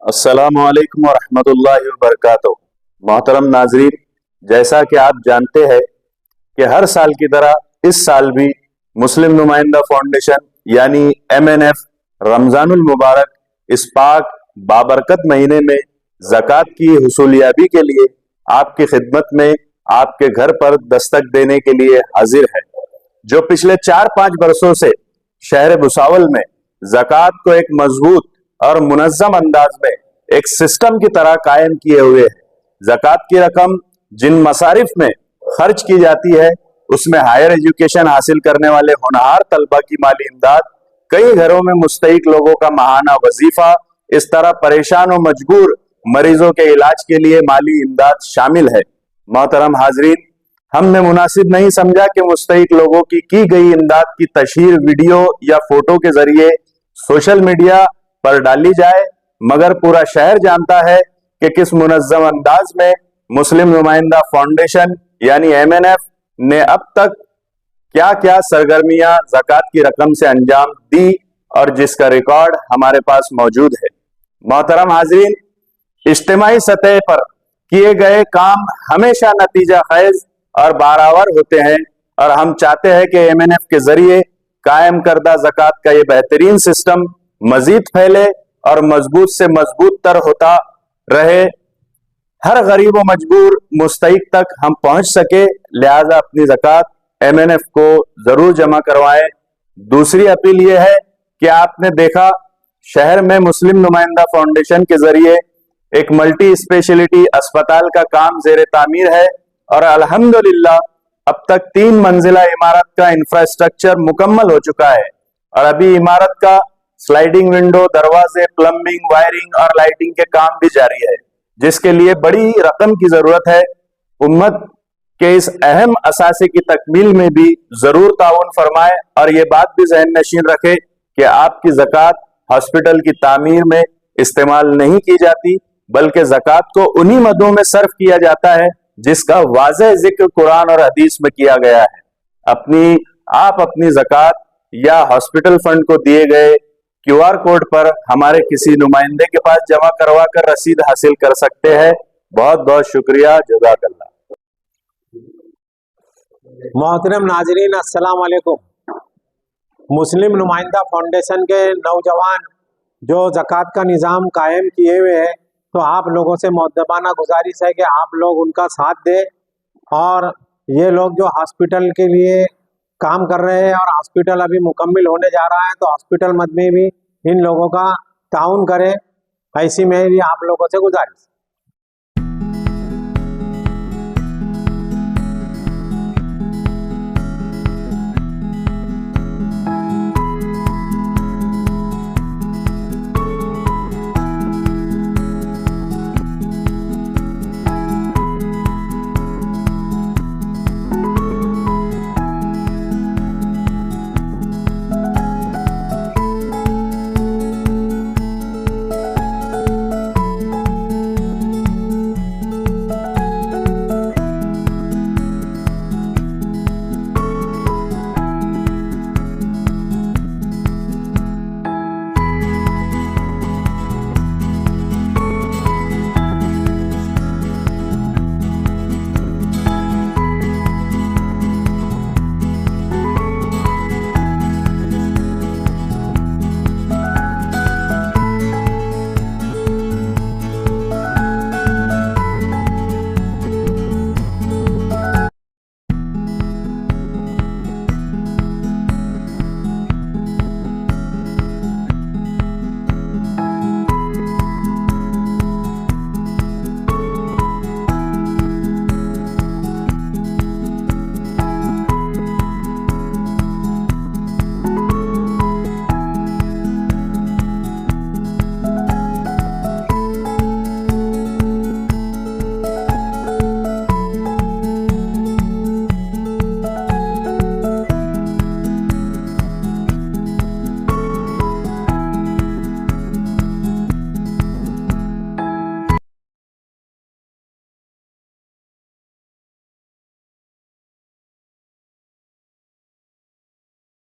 अस्सलामु अलैकुम वरहमतुल्लाहि वबरकातुहू। मोहतरम नाजरीन, जैसा कि आप जानते हैं कि हर साल की तरह इस साल भी मुस्लिम नुमाइंदा फाउंडेशन यानी MNF रमजानुल मुबारक इस पाक बाबरकत महीने में ज़कात की हुसूलियाबी के लिए आपकी खिदमत में आपके घर पर दस्तक देने के लिए हाजिर है। जो पिछले 4-5 बरसों से शहर भुसावल में ज़कात को एक मजबूत और मुनज़्ज़म अंदाज में एक सिस्टम की तरह कायम किए हुए है। ज़कात की रकम जिन मसारिफ में खर्च की जाती है उसमें हायर एजुकेशन हासिल करने वाले होनहार तलबा की माली इमदाद, कई घरों में मुस्तहिक लोगों का माहाना वजीफा, इस तरह परेशान और मजबूर मरीजों के इलाज के लिए माली इमदाद शामिल है। मोहतरम हाजरीन, हमने मुनासिब नहीं समझा कि मुस्तहिक लोगों की गई इमदाद की तशहीर वीडियो या फोटो के जरिए सोशल मीडिया पर डाली जाए, मगर पूरा शहर जानता है कि किस मुनज़्ज़म अंदाज में मुस्लिम नुमाइंदा फाउंडेशन यानी MNF ने अब तक क्या क्या सरगर्मियां ज़कात की रकम से अंजाम दी और जिसका रिकॉर्ड हमारे पास मौजूद है। मोहतरम हाज़रीन, इज्तिमाई सतह पर किए गए काम हमेशा नतीजा खैज और बारावर होते हैं और हम चाहते हैं कि MNF के जरिए कायम करदा ज़कात का ये बेहतरीन सिस्टम मजीद फैले और मजबूत से मजबूत तर होता रहे, हर गरीब व मजबूर मुस्तहिक तक हम पहुंच सके। लिहाजा अपनी ज़कात MNF को जरूर जमा करवाएं। दूसरी अपील यह है कि आपने देखा शहर में मुस्लिम नुमाइंदा फाउंडेशन के जरिए एक मल्टी स्पेशलिटी अस्पताल का काम जेर तामीर है और अल्हम्दुलिल्लाह अब तक 3 मंजिला इमारत का इंफ्रास्ट्रक्चर मुकम्मल हो चुका है और अभी इमारत का स्लाइडिंग विंडो, दरवाजे, प्लम्बिंग, वायरिंग और लाइटिंग के काम भी जारी है, जिसके लिए बड़ी रकम की जरूरत है। उम्मत के इस अहम असासे की तकमील में भी जरूर ताउन फरमाए और ये बात भी जहन नशीन रखे कि आपकी ज़कात हॉस्पिटल की तामीर में इस्तेमाल नहीं की जाती, बल्कि ज़कात को उन्हीं मदों में सर्फ किया जाता है जिसका वाज़ेह जिक्र कुरान और हदीस में किया गया है। आप अपनी ज़कात या हॉस्पिटल फंड को दिए गए QR कोड पर हमारे किसी नुमाइंदे के पास जमा करवा कर रसीद हासिल कर सकते हैं। बहुत बहुत शुक्रिया, जज़ाकल्लाह। मोहतरम नाजरीन, अस्सलाम वालेकुम। मुस्लिम नुमाइंदा फाउंडेशन के नौजवान जो ज़कात का निज़ाम कायम किए हुए हैं, तो आप लोगों से मुअद्दबाना गुजारिश है कि आप लोग उनका साथ दें और ये लोग जो हॉस्पिटल के लिए काम कर रहे हैं और हॉस्पिटल अभी मुकम्मल होने जा रहा है, तो हॉस्पिटल मद में भी इन लोगों का ताउन करें, ऐसी मेरी आप लोगों से गुजारिश।